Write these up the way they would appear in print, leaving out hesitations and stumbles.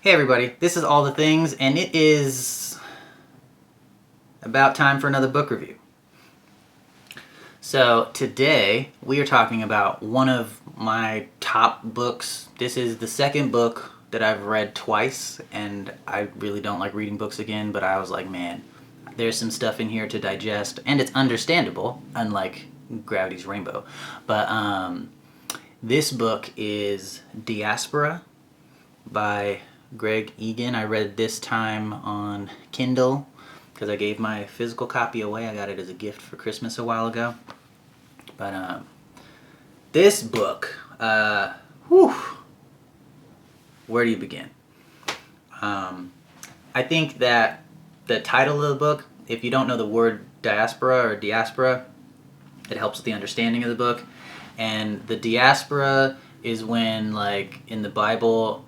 Hey everybody, this is All the Things, and it is about time for another book review. So today we are talking about one of my top books. This is the second book that I've read twice, and I really don't like reading books again, but I was like, man, there's some stuff in here to digest, and it's understandable, unlike Gravity's Rainbow. But this book is Diaspora by Greg Egan. I read this time on Kindle because I gave my physical copy away. I got it as a gift for Christmas a while ago. But this book, where do you begin? I think that the title of the book, if you don't know the word diaspora or diaspora, it helps with the understanding of the book. And the diaspora is when, like, in the Bible,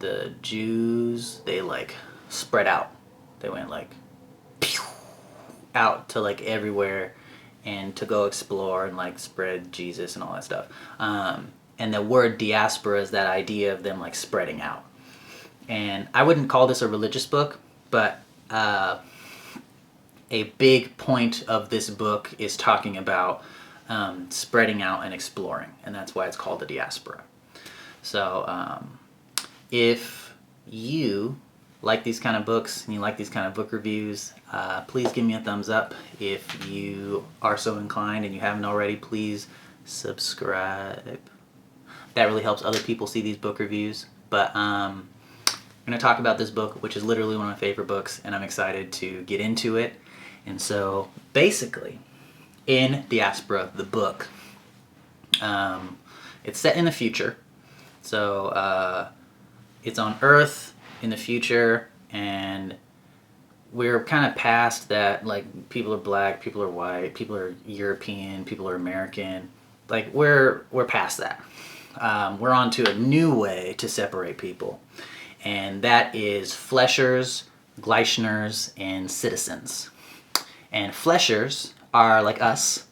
the Jews, they like spread out. They went like pew, out to like everywhere and to go explore and like spread Jesus and all that stuff. And the word diaspora is that idea of them like spreading out. And I wouldn't call this a religious book, but a big point of this book is talking about spreading out and exploring, and that's why it's called the diaspora. So if you like these kind of books and you like these kind of book reviews, please give me a thumbs up. If you are so inclined and you haven't already, please subscribe. That really helps other people see these book reviews. But I'm going to talk about this book, which is literally one of my favorite books, and I'm excited to get into it. And so basically, in Diaspora, the book, it's set in the future. So it's on Earth in the future, and we're kind of past that. Like, people are black, people are white, people are European, people are American. Like, we're past that. We're on to a new way to separate people, and that is fleshers, gleichners, and citizens. And fleshers are like us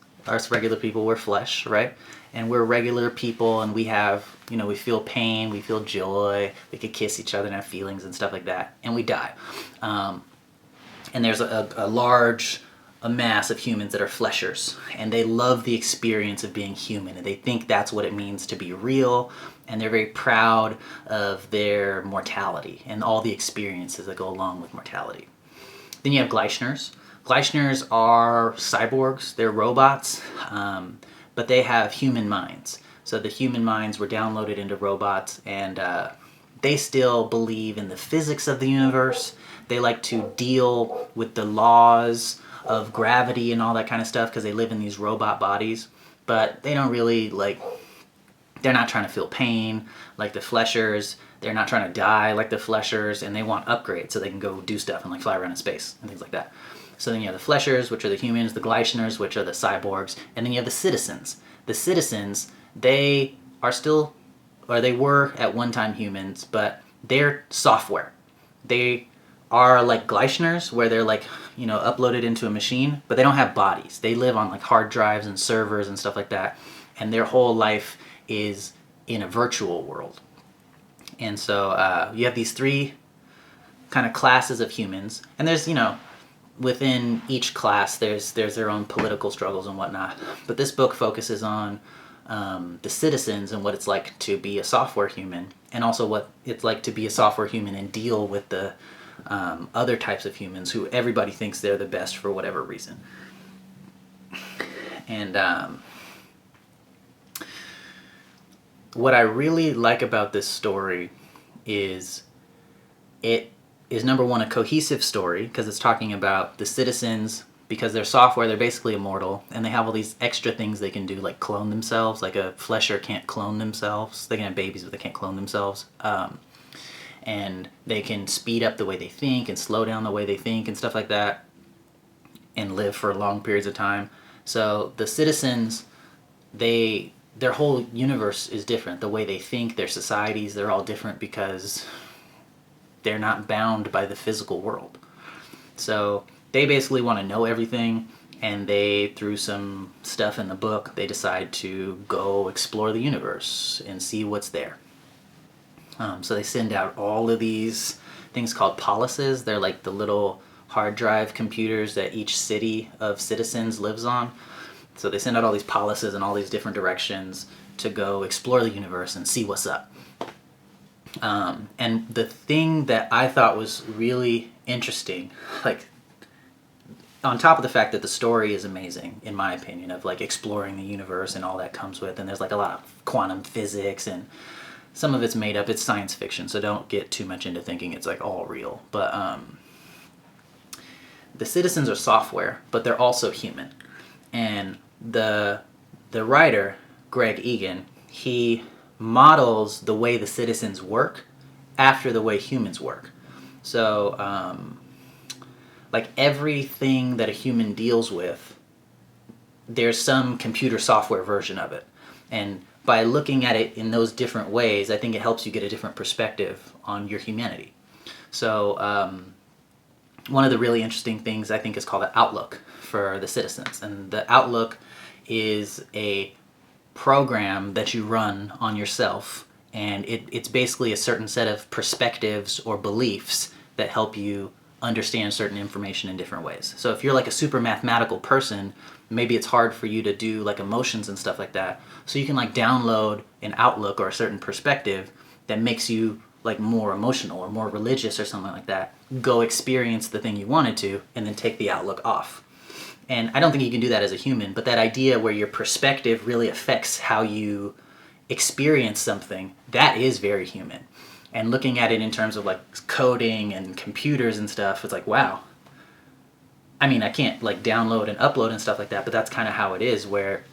regular people. We're flesh, right? And we're regular people, and we have, we feel pain, we feel joy, we could kiss each other and have feelings and stuff like that, and we die. And there's a large mass of humans that are fleshers, and they love the experience of being human, and they think that's what it means to be real, and they're very proud of their mortality and all the experiences that go along with mortality. Then you have gleichners. Gleichners are cyborgs, they're robots, but they have human minds. So the human minds were downloaded into robots, and they still believe in the physics of the universe. They like to deal with the laws of gravity and all that kind of stuff because they live in these robot bodies, but they don't really, they're not trying to feel pain like the fleshers. They're not trying to die like the fleshers, and they want upgrades so they can go do stuff and like fly around in space and things like that. So then you have the fleshers, which are the humans, the gleichners, which are the cyborgs, and then you have the citizens. The citizens, they are still, or they were at one time humans, but they're software. They are like gleichners, where they're like, uploaded into a machine, but they don't have bodies. They live on like hard drives and servers and stuff like that, and their whole life is in a virtual world. And so you have these three kind of classes of humans, and there's, within each class there's their own political struggles and whatnot. But this book focuses on the citizens and what it's like to be a software human, and also what it's like to be a software human and deal with the other types of humans who everybody thinks they're the best for whatever reason. And what I really like about this story is it is, number one, a cohesive story, because it's talking about the citizens. Because they're software, they're basically immortal, and they have all these extra things they can do, like clone themselves. Like a flesher can't clone themselves. They can have babies, but they can't clone themselves. And they can speed up the way they think and slow down the way they think and stuff like that, and live for long periods of time. So the citizens, their whole universe is different. The way they think, their societies, they're all different because they're not bound by the physical world. So they basically want to know everything, and they, through some stuff in the book, they decide to go explore the universe and see what's there. So they send out all of these things called policies. They're like the little hard drive computers that each city of citizens lives on. So they send out all these policies in all these different directions to go explore the universe and see what's up. And the thing that I thought was really interesting, like on top of the fact that the story is amazing, in my opinion, of like exploring the universe and all that comes with, and there's like a lot of quantum physics and some of it's made up, it's science fiction, so don't get too much into thinking it's like all real. But the citizens are software, but they're also human. And the writer, Greg Egan, he models the way the citizens work after the way humans work. So like everything that a human deals with, there's some computer software version of it. And by looking at it in those different ways, I think it helps you get a different perspective on your humanity. So one of the really interesting things I think is called the Outlook for the citizens. And the Outlook is a program that you run on yourself. And it's basically a certain set of perspectives or beliefs that help you understand certain information in different ways. So if you're like a super mathematical person, maybe it's hard for you to do like emotions and stuff like that. So you can like download an outlook or a certain perspective that makes you like more emotional or more religious or something like that. Go experience the thing you wanted to and then take the outlook off. And I don't think you can do that as a human, but that idea where your perspective really affects how you experience something, that is very human. And looking at it in terms of like coding and computers and stuff, it's like, wow. I mean, I can't like download and upload and stuff like that, but that's kind of how it is, where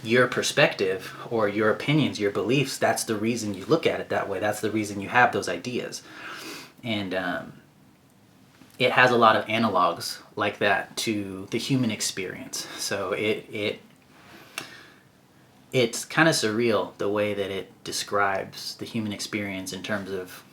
your perspective or your opinions, your beliefs, that's the reason you look at it that way. That's the reason you have those ideas. And it has a lot of analogs like that to the human experience. So it's kind of surreal the way that it describes the human experience in terms of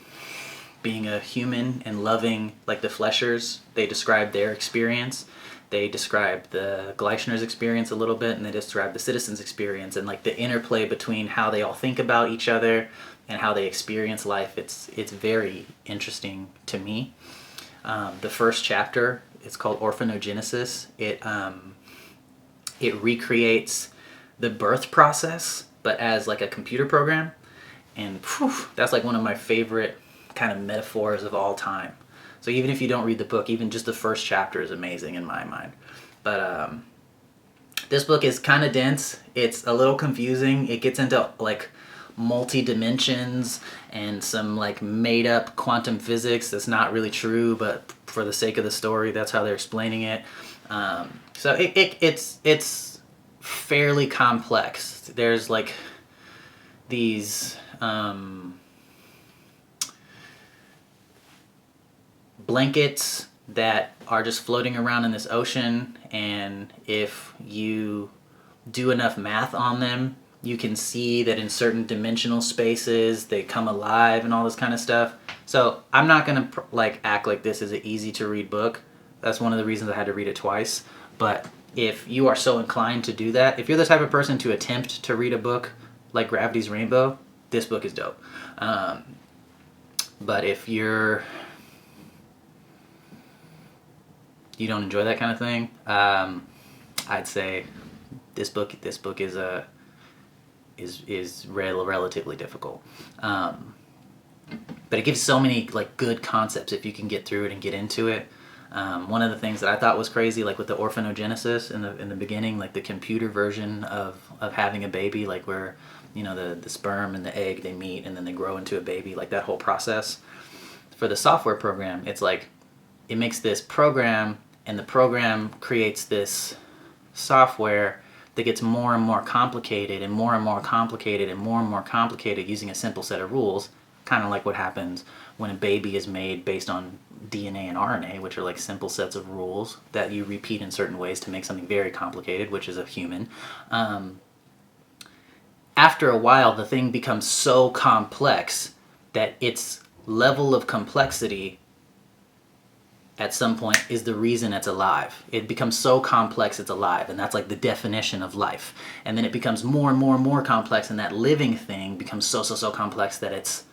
being a human and loving, like the Fleshers. They describe their experience. They describe the Gleichner's experience a little bit, and they describe the citizens' experience and like the interplay between how they all think about each other and how they experience life. It's very interesting to me. The first chapter, it's called Orphanogenesis. It recreates the birth process, but as like a computer program. And that's like one of my favorite kind of metaphors of all time. So even if you don't read the book, even just the first chapter is amazing in my mind. But this book is kind of dense. It's a little confusing. It gets into like multi-dimensions and some like made-up quantum physics that's not really true, but for the sake of the story, that's how they're explaining it. So it's fairly complex. There's like these blankets that are just floating around in this ocean, and if you do enough math on them, you can see that in certain dimensional spaces they come alive and all this kind of stuff. So I'm not gonna like act like this is an easy to read book. That's one of the reasons I had to read it twice. But if you are so inclined to do that, if you're the type of person to attempt to read a book like Gravity's Rainbow, this book is dope. But if you don't enjoy that kind of thing, I'd say this book is relatively difficult. But it gives so many like good concepts if you can get through it and get into it. One of the things that I thought was crazy, like with the orphanogenesis in the beginning, like the computer version of having a baby, like where the sperm and the egg, they meet and then they grow into a baby, like that whole process. For the software program, it's like it makes this program, and the program creates this software that gets more and more complicated and more and more complicated and more and more complicated using a simple set of rules, kind of like what happens when a baby is made based on DNA and RNA, which are like simple sets of rules that you repeat in certain ways to make something very complicated, which is a human. After a while, the thing becomes so complex that its level of complexity at some point is the reason it's alive. It becomes so complex it's alive, and that's like the definition of life. And then it becomes more and more and more complex, and that living thing becomes so complex that it's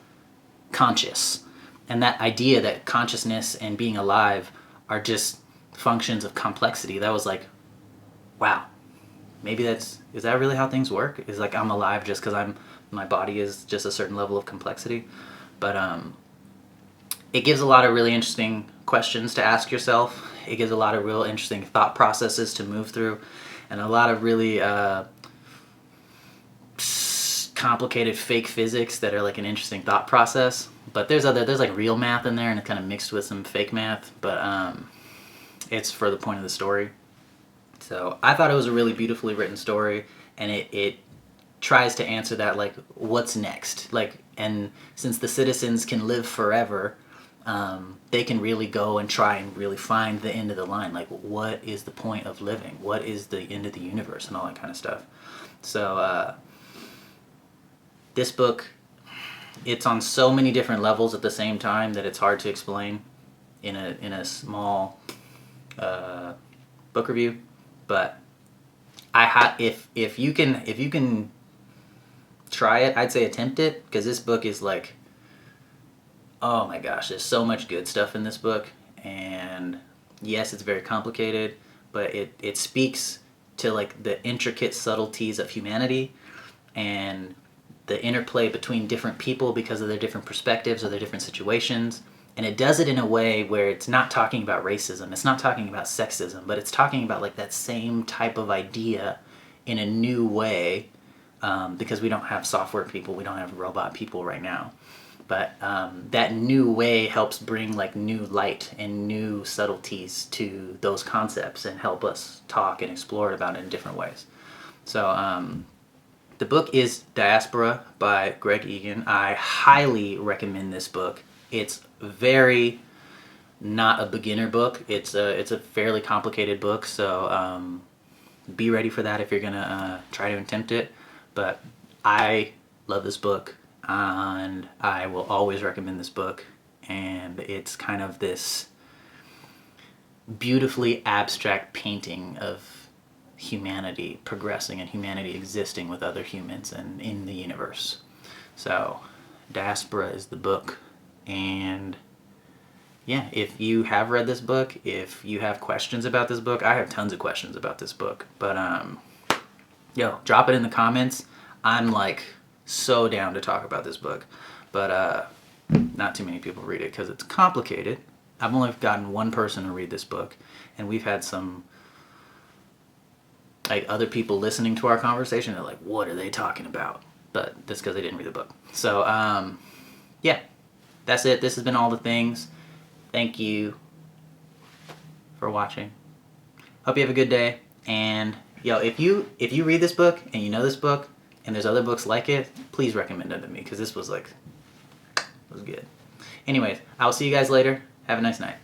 conscious. And that idea that consciousness and being alive are just functions of complexity, that was like, wow, maybe is that really how things work? Is like I'm alive just because my body is just a certain level of complexity. But it gives a lot of really interesting questions to ask yourself. It gives a lot of real interesting thought processes to move through, and a lot of really complicated fake physics that are like an interesting thought process. But there's like real math in there, and it's kind of mixed with some fake math. But it's for the point of the story. So I thought it was a really beautifully written story, and it tries to answer that, like, what's next? Like, and since the citizens can live forever, they can really go and try and really find the end of the line. Like, what is the point of living? What is the end of the universe and all that kind of stuff? So this book, it's on so many different levels at the same time that it's hard to explain in a small book review. But if you can try it, I'd say attempt it, because this book is like, oh my gosh, there's so much good stuff in this book. And yes, it's very complicated, but it speaks to like the intricate subtleties of humanity and the interplay between different people because of their different perspectives or their different situations. And it does it in a way where it's not talking about racism, it's not talking about sexism, but it's talking about like that same type of idea in a new way, because we don't have software people, we don't have robot people right now. But that new way helps bring like new light and new subtleties to those concepts and help us talk and explore about it in different ways. So the book is Diaspora by Greg Egan. I highly recommend this book. It's very not a beginner book. It's a fairly complicated book, so be ready for that if you're gonna try to attempt it. But I love this book, and I will always recommend this book. And it's kind of this beautifully abstract painting of humanity progressing and humanity existing with other humans and in the universe. So Diaspora is the book. And yeah, if you have read this book, if you have questions about this book, I have tons of questions about this book. But drop it in the comments. I'm like so down to talk about this book, but not too many people read it because it's complicated. I've only gotten one person to read this book, and we've had some like other people listening to our conversation. They're like, what are they talking about? But that's because they didn't read the book. So yeah, that's it. This has been All the Things. Thank you for watching. Hope you have a good day. And if you read this book and you know this book and there's other books like it, please recommend it to me, because this was good. Anyways, I'll see you guys later. Have a nice night.